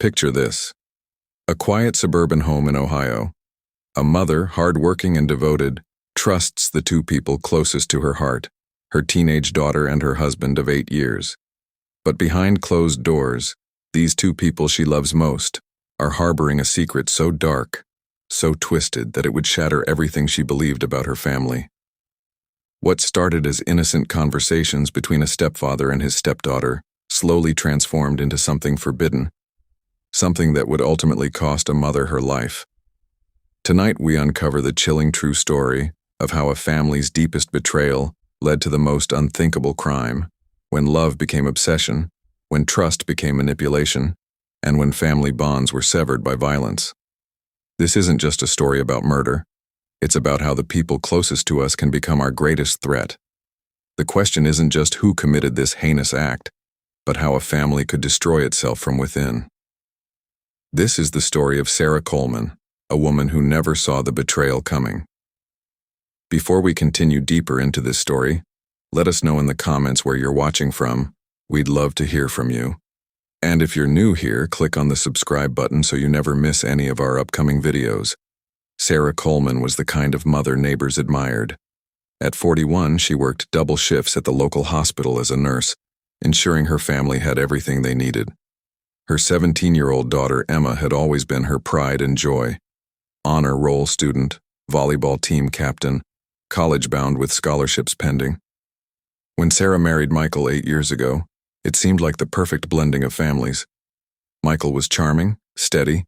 Picture this. A quiet suburban home in Ohio. A mother, hardworking and devoted, trusts the two people closest to her heart, her teenage daughter and her husband of 8 years. But behind closed doors, these two people she loves most are harboring a secret so dark, so twisted that it would shatter everything she believed about her family. What started as innocent conversations between a stepfather and his stepdaughter slowly transformed into something forbidden, something that would ultimately cost a mother her life. Tonight we uncover the chilling true story of how a family's deepest betrayal led to the most unthinkable crime, when love became obsession, when trust became manipulation, and when family bonds were severed by violence. This isn't just a story about murder. It's about how the people closest to us can become our greatest threat. The question isn't just who committed this heinous act, but how a family could destroy itself from within. This is the story of Sarah Coleman, a woman who never saw the betrayal coming. Before we continue deeper into this story, let us know in the comments where you're watching from. We'd love to hear from you. And if you're new here, click on the subscribe button so you never miss any of our upcoming videos. Sarah Coleman was the kind of mother neighbors admired. At 41, she worked double shifts at the local hospital as a nurse, ensuring her family had everything they needed. Her 17-year-old daughter Emma had always been her pride and joy. Honor roll student, volleyball team captain, college-bound with scholarships pending. When Sarah married Michael 8 years ago, it seemed like the perfect blending of families. Michael was charming, steady,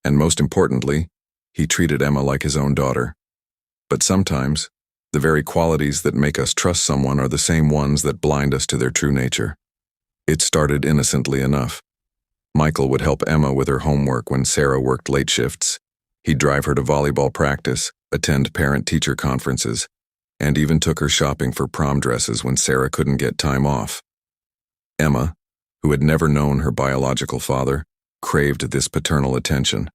and most importantly, he treated Emma like his own daughter. But sometimes, the very qualities that make us trust someone are the same ones that blind us to their true nature. It started innocently enough. Michael would help Emma with her homework when Sarah worked late shifts. He'd drive her to volleyball practice, attend parent-teacher conferences, and even took her shopping for prom dresses when Sarah couldn't get time off. Emma, who had never known her biological father, craved this paternal attention.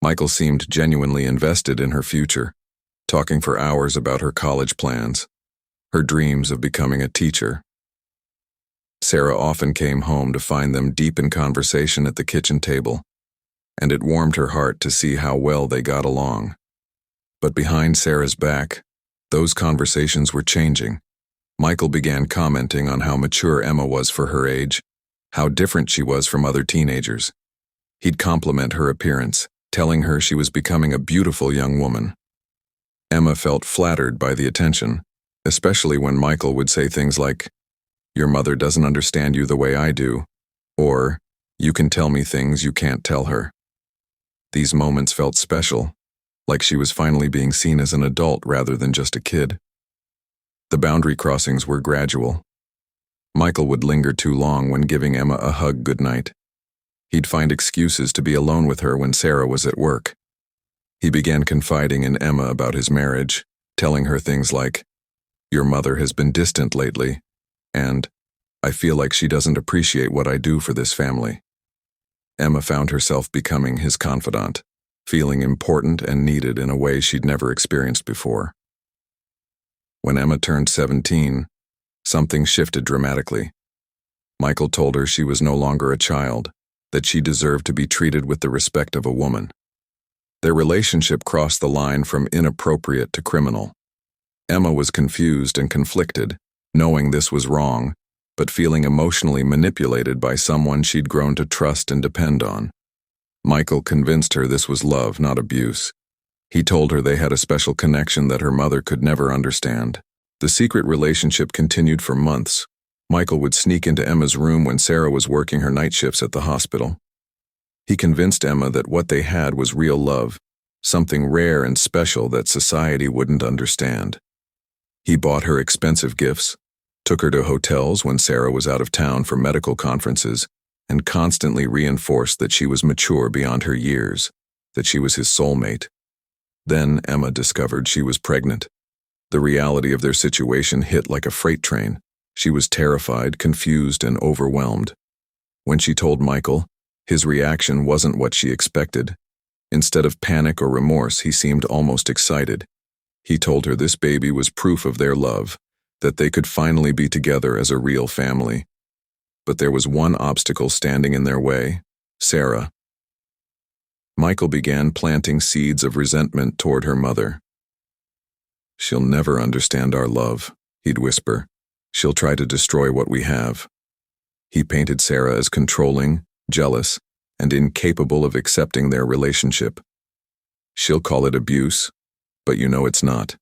Michael seemed genuinely invested in her future, talking for hours about her college plans, her dreams of becoming a teacher. Sarah often came home to find them deep in conversation at the kitchen table, and it warmed her heart to see how well they got along. But behind Sarah's back, those conversations were changing. Michael began commenting on how mature Emma was for her age, how different she was from other teenagers. He'd compliment her appearance, telling her she was becoming a beautiful young woman. Emma felt flattered by the attention, especially when Michael would say things like, "Your mother doesn't understand you the way I do," or, "You can tell me things you can't tell her." These moments felt special, like she was finally being seen as an adult rather than just a kid. The boundary crossings were gradual. Michael would linger too long when giving Emma a hug goodnight. He'd find excuses to be alone with her when Sarah was at work. He began confiding in Emma about his marriage, telling her things like, "Your mother has been distant lately," and "I feel like she doesn't appreciate what I do for this family." Emma found herself becoming his confidant, feeling important and needed in a way she'd never experienced before. When Emma turned 17, something shifted dramatically. Michael told her she was no longer a child, that she deserved to be treated with the respect of a woman. Their relationship crossed the line from inappropriate to criminal. Emma was confused and conflicted, knowing this was wrong, but feeling emotionally manipulated by someone she'd grown to trust and depend on. Michael convinced her this was love, not abuse. He told her they had a special connection that her mother could never understand. The secret relationship continued for months. Michael would sneak into Emma's room when Sarah was working her night shifts at the hospital. He convinced Emma that what they had was real love, something rare and special that society wouldn't understand. He bought her expensive gifts, took her to hotels when Sarah was out of town for medical conferences, and constantly reinforced that she was mature beyond her years, that she was his soulmate. Then Emma discovered she was pregnant. The reality of their situation hit like a freight train. She was terrified, confused, and overwhelmed. When she told Michael, his reaction wasn't what she expected. Instead of panic or remorse, he seemed almost excited. He told her this baby was proof of their love, that they could finally be together as a real family. But there was one obstacle standing in their way: Sarah. Michael began planting seeds of resentment toward her mother. "She'll never understand our love," he'd whisper. "She'll try to destroy what we have." He painted Sarah as controlling, jealous, and incapable of accepting their relationship. "She'll call it abuse, but you know it's not.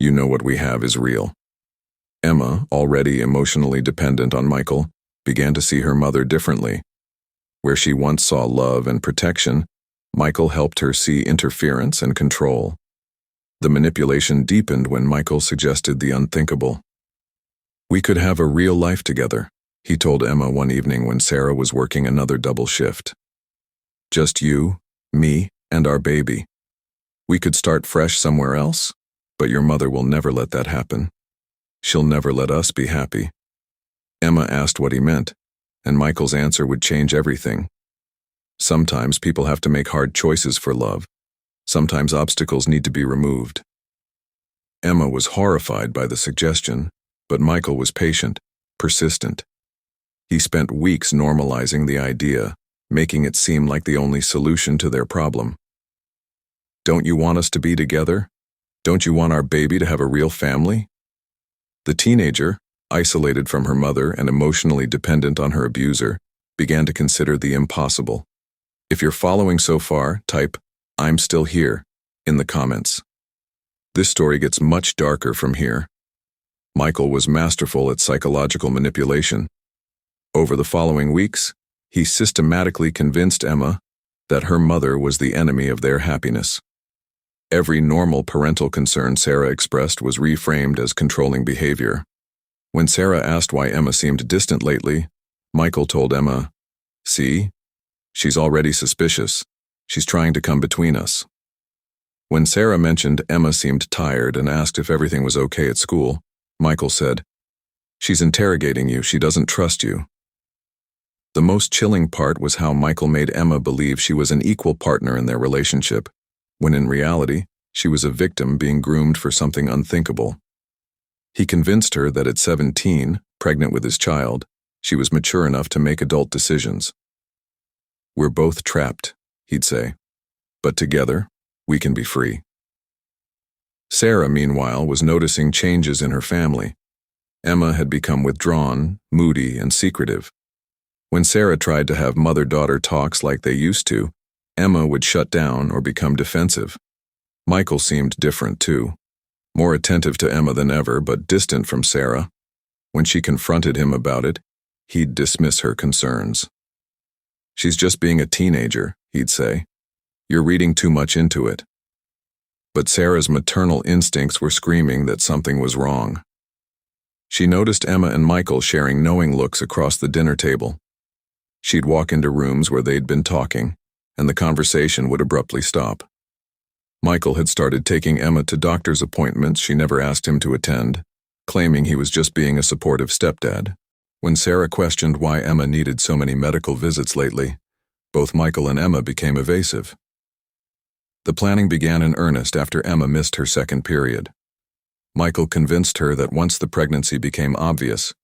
You know what we have is real." Emma, already emotionally dependent on Michael, began to see her mother differently. Where she once saw love and protection, Michael helped her see interference and control. The manipulation deepened when Michael suggested the unthinkable. "We could have a real life together," he told Emma one evening when Sarah was working another double shift. "Just you, me, and our baby. We could start fresh somewhere else, but your mother will never let that happen. She'll never let us be happy." Emma asked what he meant, and Michael's answer would change everything. Sometimes people have to make hard choices for love. Sometimes obstacles need to be removed. Emma was horrified by the suggestion, but Michael was patient, persistent. He spent weeks normalizing the idea, making it seem like the only solution to their problem. "Don't you want us to be together? Don't you want our baby to have a real family?" The teenager, isolated from her mother and emotionally dependent on her abuser, began to consider the impossible. If you're following so far, type, "I'm still here," in the comments. This story gets much darker from here. Michael was masterful at psychological manipulation. Over the following weeks, he systematically convinced Emma that her mother was the enemy of their happiness. Every normal parental concern Sarah expressed was reframed as controlling behavior. When Sarah asked why Emma seemed distant lately, Michael told Emma, "See? She's already suspicious. She's trying to come between us." When Sarah mentioned Emma seemed tired and asked if everything was okay at school, Michael said, "She's interrogating you. She doesn't trust you." The most chilling part was how Michael made Emma believe she was an equal partner in their relationship, when in reality, she was a victim being groomed for something unthinkable. He convinced her that at 17, pregnant with his child, she was mature enough to make adult decisions. "We're both trapped," he'd say, "but together, we can be free." Sarah, meanwhile, was noticing changes in her family. Emma had become withdrawn, moody, and secretive. When Sarah tried to have mother-daughter talks like they used to, Emma would shut down or become defensive. Michael seemed different too, more attentive to Emma than ever, but distant from Sarah. When she confronted him about it, he'd dismiss her concerns. "She's just being a teenager," he'd say. "You're reading too much into it." But Sarah's maternal instincts were screaming that something was wrong. She noticed Emma and Michael sharing knowing looks across the dinner table. She'd walk into rooms where they'd been talking, and the conversation would abruptly stop. Michael had started taking Emma to doctor's appointments she never asked him to attend, claiming he was just being a supportive stepdad. When Sarah questioned why Emma needed so many medical visits lately, both Michael and Emma became evasive. The planning began in earnest after Emma missed her second period. Michael convinced her that once the pregnancy became obvious,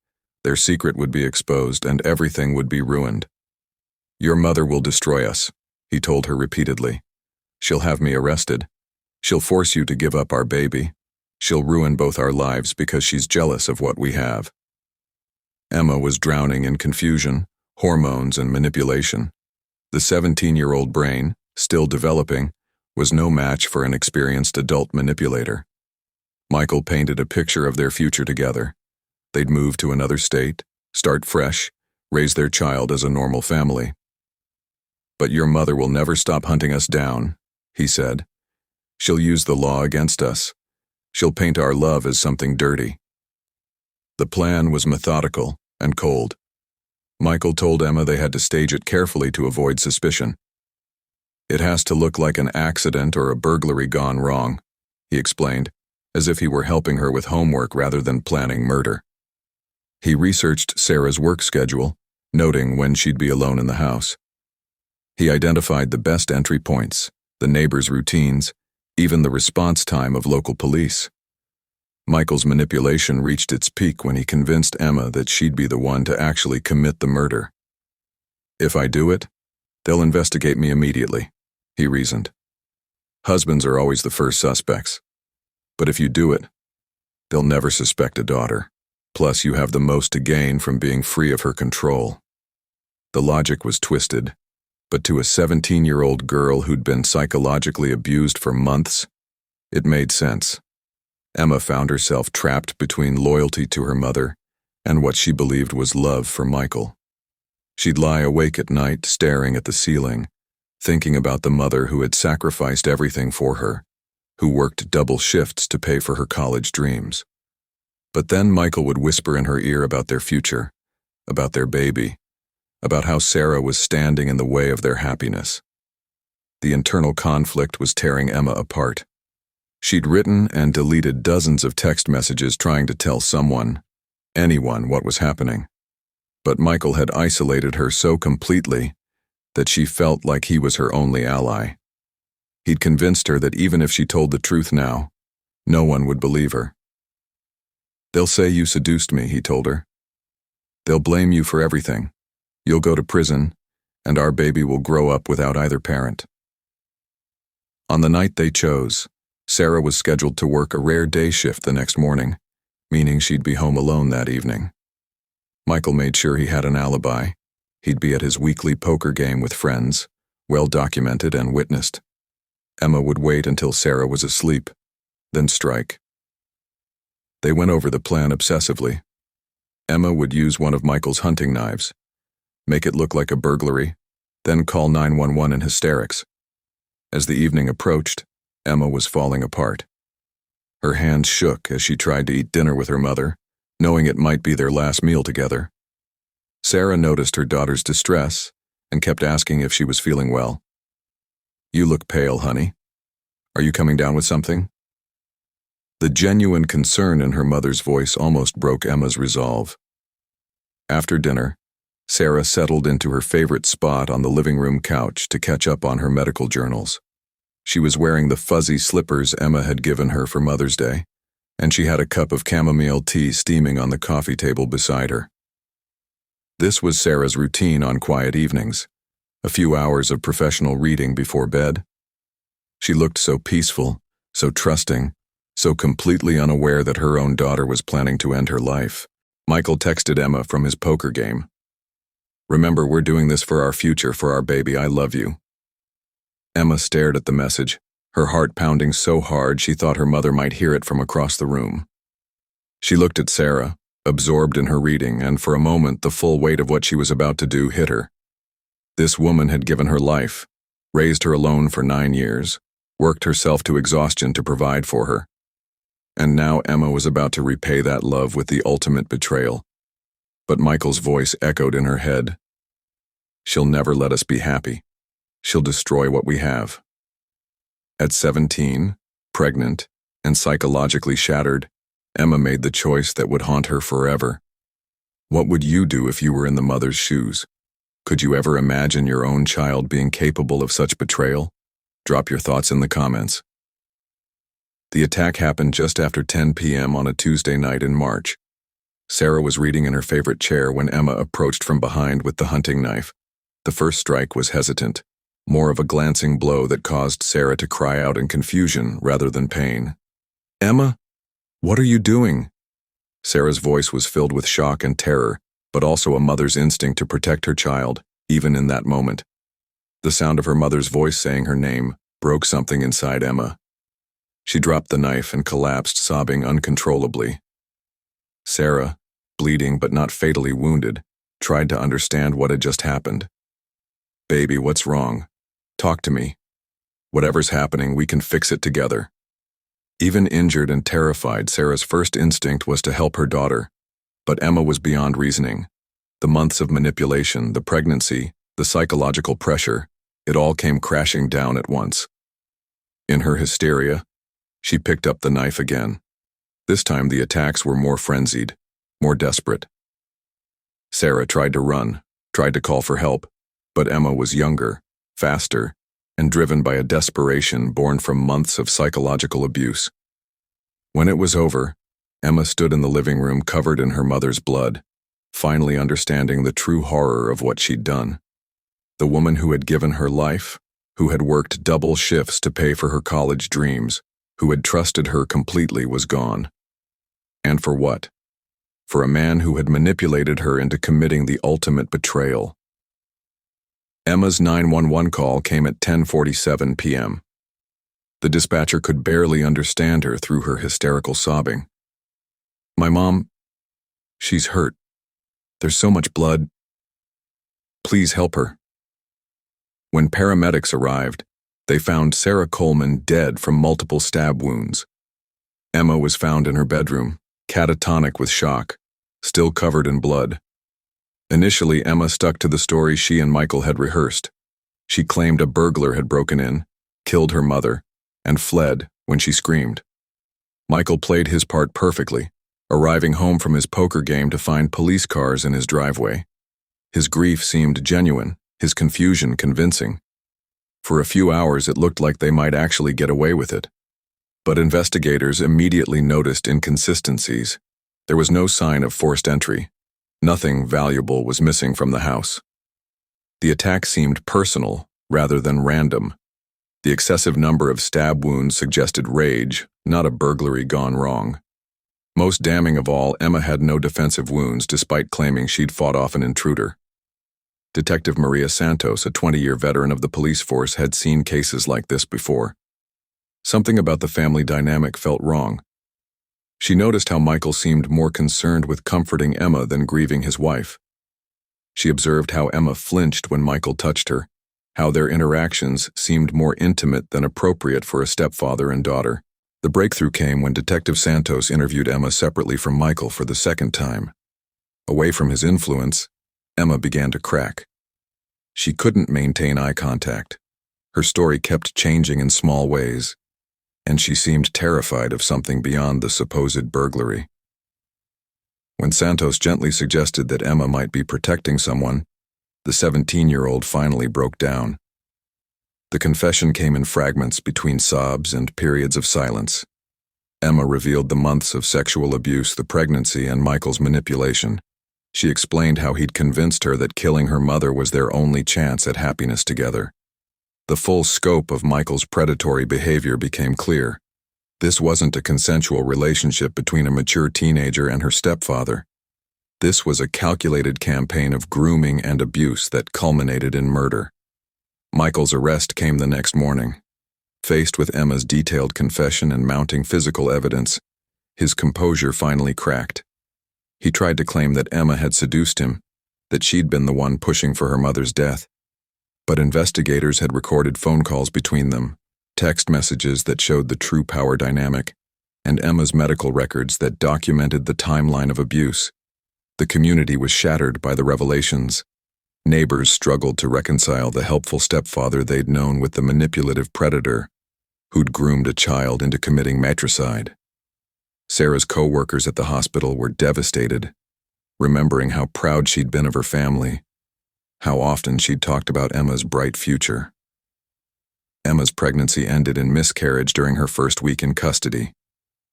their secret would be exposed and everything would be ruined. "Your mother will destroy us," he told her repeatedly. "She'll have me arrested. She'll force you to give up our baby. She'll ruin both our lives because she's jealous of what we have." Emma was drowning in confusion, hormones, and manipulation. The 17-year-old brain, still developing, was no match for an experienced adult manipulator. Michael painted a picture of their future together. They'd move to another state, start fresh, raise their child as a normal family. "But your mother will never stop hunting us down," he said. "She'll use the law against us. She'll paint our love as something dirty." The plan was methodical and cold. Michael told Emma they had to stage it carefully to avoid suspicion. "It has to look like an accident or a burglary gone wrong," he explained, as if he were helping her with homework rather than planning murder. He researched Sarah's work schedule, noting when she'd be alone in the house. He identified the best entry points, the neighbors' routines, even the response time of local police. Michael's manipulation reached its peak when he convinced Emma that she'd be the one to actually commit the murder. "If I do it, They'll investigate me immediately, he reasoned. Husbands are always the first suspects. But if you do it, they'll never suspect a daughter. Plus, you have the most to gain from being free of her control. The logic was twisted, but to a 17-year-old girl who'd been psychologically abused for months, it made sense. Emma found herself trapped between loyalty to her mother and what she believed was love for Michael. She'd lie awake at night, staring at the ceiling, thinking about the mother who had sacrificed everything for her, who worked double shifts to pay for her college dreams. But then Michael would whisper in her ear about their future, about their baby, about how Sarah was standing in the way of their happiness. The internal conflict was tearing Emma apart. She'd written and deleted dozens of text messages trying to tell someone, anyone, what was happening. But Michael had isolated her so completely that she felt like he was her only ally. He'd convinced her that even if she told the truth now, no one would believe her. "They'll say you seduced me," he told her. "They'll blame you for everything. You'll go to prison, and our baby will grow up without either parent." On the night they chose, Sarah was scheduled to work a rare day shift the next morning, meaning she'd be home alone that evening. Michael made sure he had an alibi. He'd be at his weekly poker game with friends, well documented and witnessed. Emma would wait until Sarah was asleep, then strike. They went over the plan obsessively. Emma would use one of Michael's hunting knives, make it look like a burglary, then call 911 in hysterics. As the evening approached, Emma was falling apart. Her hands shook as she tried to eat dinner with her mother, knowing it might be their last meal together. Sarah noticed her daughter's distress and kept asking if she was feeling well. "You look pale, honey. Are you coming down with something?" The genuine concern in her mother's voice almost broke Emma's resolve. After dinner, Sarah settled into her favorite spot on the living room couch to catch up on her medical journals. She was wearing the fuzzy slippers Emma had given her for Mother's Day, and she had a cup of chamomile tea steaming on the coffee table beside her. This was Sarah's routine on quiet evenings, a few hours of professional reading before bed. She looked so peaceful, so trusting, so completely unaware that her own daughter was planning to end her life. Michael texted Emma from his poker game. "Remember, we're doing this for our future, for our baby. I love you." Emma stared at the message, her heart pounding so hard she thought her mother might hear it from across the room. She looked at Sarah, absorbed in her reading, and for a moment the full weight of what she was about to do hit her. This woman had given her life, raised her alone for 9 years, worked herself to exhaustion to provide for her. And now Emma was about to repay that love with the ultimate betrayal. But Michael's voice echoed in her head. "She'll never let us be happy. She'll destroy what we have." At 17, pregnant, and psychologically shattered, Emma made the choice that would haunt her forever. What would you do if you were in the mother's shoes? Could you ever imagine your own child being capable of such betrayal? Drop your thoughts in the comments. The attack happened just after 10 p.m. on a Tuesday night in March. Sarah was reading in her favorite chair when Emma approached from behind with the hunting knife. The first strike was hesitant, more of a glancing blow that caused Sarah to cry out in confusion rather than pain. "Emma, what are you doing?" Sarah's voice was filled with shock and terror, but also a mother's instinct to protect her child, even in that moment. The sound of her mother's voice saying her name broke something inside Emma. She dropped the knife and collapsed, sobbing uncontrollably. Sarah, bleeding but not fatally wounded, tried to understand what had just happened. "Baby, what's wrong? Talk to me. Whatever's happening, we can fix it together." Even injured and terrified, Sarah's first instinct was to help her daughter. But Emma was beyond reasoning. The months of manipulation, the pregnancy, the psychological pressure, it all came crashing down at once. In her hysteria, she picked up the knife again. This time the attacks were more frenzied, more desperate. Sarah tried to run, tried to call for help, but Emma was younger, faster, and driven by a desperation born from months of psychological abuse. When it was over, Emma stood in the living room covered in her mother's blood, finally understanding the true horror of what she'd done. The woman who had given her life, who had worked double shifts to pay for her college dreams, who had trusted her completely, was gone. And for what? For a man who had manipulated her into committing the ultimate betrayal. Emma's 911 call came at 10:47 p.m. The dispatcher could barely understand her through her hysterical sobbing. "My mom, she's hurt. There's so much blood. Please help her." When paramedics arrived, they found Sarah Coleman dead from multiple stab wounds. Emma was found in her bedroom, catatonic with shock, still covered in blood. Initially, Emma stuck to the story she and Michael had rehearsed. She claimed a burglar had broken in, killed her mother, and fled when she screamed. Michael played his part perfectly, arriving home from his poker game to find police cars in his driveway. His grief seemed genuine, his confusion convincing. For a few hours it looked like they might actually get away with it. But investigators immediately noticed inconsistencies. There was no sign of forced entry. Nothing valuable was missing from the house. The attack seemed personal rather than random. The excessive number of stab wounds suggested rage, not a burglary gone wrong. Most damning of all, Emma had no defensive wounds despite claiming she'd fought off an intruder. Detective Maria Santos, a 20-year veteran of the police force, had seen cases like this before. Something about the family dynamic felt wrong. She noticed how Michael seemed more concerned with comforting Emma than grieving his wife. She observed how Emma flinched when Michael touched her, how their interactions seemed more intimate than appropriate for a stepfather and daughter. The breakthrough came when Detective Santos interviewed Emma separately from Michael for the second time. Away from his influence, Emma began to crack. She couldn't maintain eye contact. Her story kept changing in small ways, and she seemed terrified of something beyond the supposed burglary. When Santos gently suggested that Emma might be protecting someone, the 17-year-old finally broke down. The confession came in fragments between sobs and periods of silence. Emma revealed the months of sexual abuse, the pregnancy, and Michael's manipulation. She explained how he'd convinced her that killing her mother was their only chance at happiness together. The full scope of Michael's predatory behavior became clear. This wasn't a consensual relationship between a mature teenager and her stepfather. This was a calculated campaign of grooming and abuse that culminated in murder. Michael's arrest came the next morning. Faced with Emma's detailed confession and mounting physical evidence, his composure finally cracked. He tried to claim that Emma had seduced him, that she'd been the one pushing for her mother's death. But investigators had recorded phone calls between them, text messages that showed the true power dynamic, and Emma's medical records that documented the timeline of abuse. The community was shattered by the revelations. Neighbors struggled to reconcile the helpful stepfather they'd known with the manipulative predator who'd groomed a child into committing matricide. Sarah's co-workers at the hospital were devastated, remembering how proud she'd been of her family, how often she'd talked about Emma's bright future. Emma's pregnancy ended in miscarriage during her first week in custody,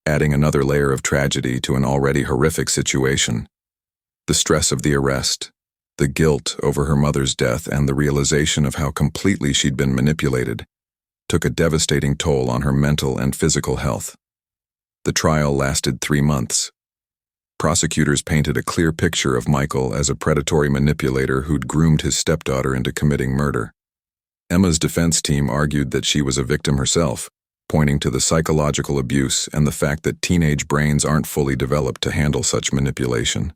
adding another layer of tragedy to an already horrific situation. The stress of the arrest, the guilt over her mother's death, and the realization of how completely she'd been manipulated took a devastating toll on her mental and physical health. The trial lasted 3 months. Prosecutors painted a clear picture of Michael as a predatory manipulator who'd groomed his stepdaughter into committing murder. Emma's defense team argued that she was a victim herself, pointing to the psychological abuse and the fact that teenage brains aren't fully developed to handle such manipulation.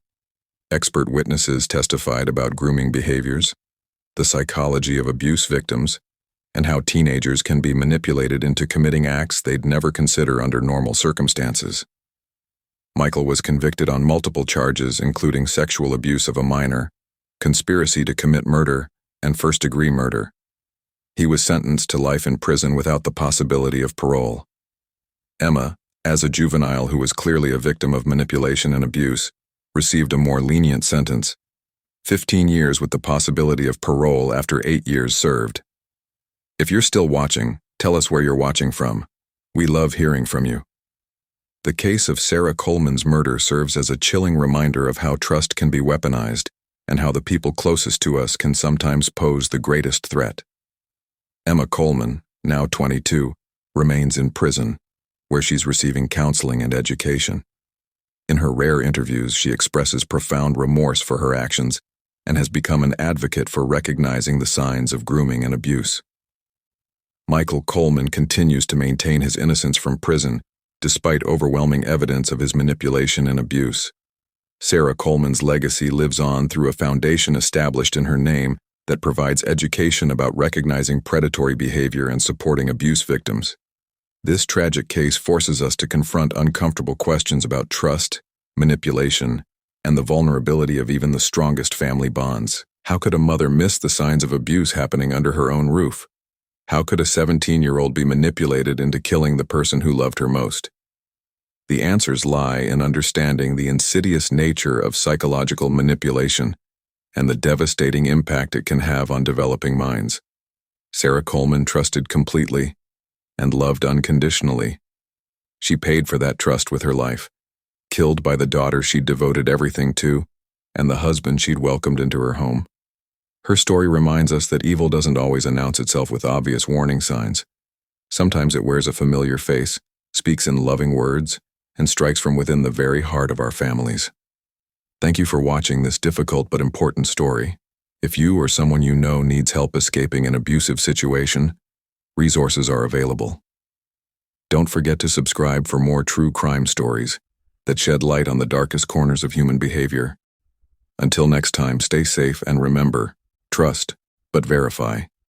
Expert witnesses testified about grooming behaviors, the psychology of abuse victims, and how teenagers can be manipulated into committing acts they'd never consider under normal circumstances. Michael was convicted on multiple charges, including sexual abuse of a minor, conspiracy to commit murder, and first-degree murder. He was sentenced to life in prison without the possibility of parole. Emma, as a juvenile who was clearly a victim of manipulation and abuse, received a more lenient sentence, 15 years with the possibility of parole after 8 years served. If you're still watching, tell us where you're watching from. We love hearing from you. The case of Sarah Coleman's murder serves as a chilling reminder of how trust can be weaponized and how the people closest to us can sometimes pose the greatest threat. Emma Coleman, now 22, remains in prison, where she's receiving counseling and education. In her rare interviews, she expresses profound remorse for her actions and has become an advocate for recognizing the signs of grooming and abuse. Michael Coleman continues to maintain his innocence from prison despite overwhelming evidence of his manipulation and abuse. Sarah Coleman's legacy lives on through a foundation established in her name that provides education about recognizing predatory behavior and supporting abuse victims. This tragic case forces us to confront uncomfortable questions about trust, manipulation, and the vulnerability of even the strongest family bonds. How could a mother miss the signs of abuse happening under her own roof? How could a 17-year-old be manipulated into killing the person who loved her most? The answers lie in understanding the insidious nature of psychological manipulation and the devastating impact it can have on developing minds. Sarah Coleman trusted completely and loved unconditionally. She paid for that trust with her life, killed by the daughter she'd devoted everything to and the husband she'd welcomed into her home. Her story reminds us that evil doesn't always announce itself with obvious warning signs. Sometimes it wears a familiar face, speaks in loving words, and strikes from within the very heart of our families. Thank you for watching this difficult but important story. If you or someone you know needs help escaping an abusive situation, resources are available. Don't forget to subscribe for more true crime stories that shed light on the darkest corners of human behavior. Until next time, stay safe and remember, trust, but verify.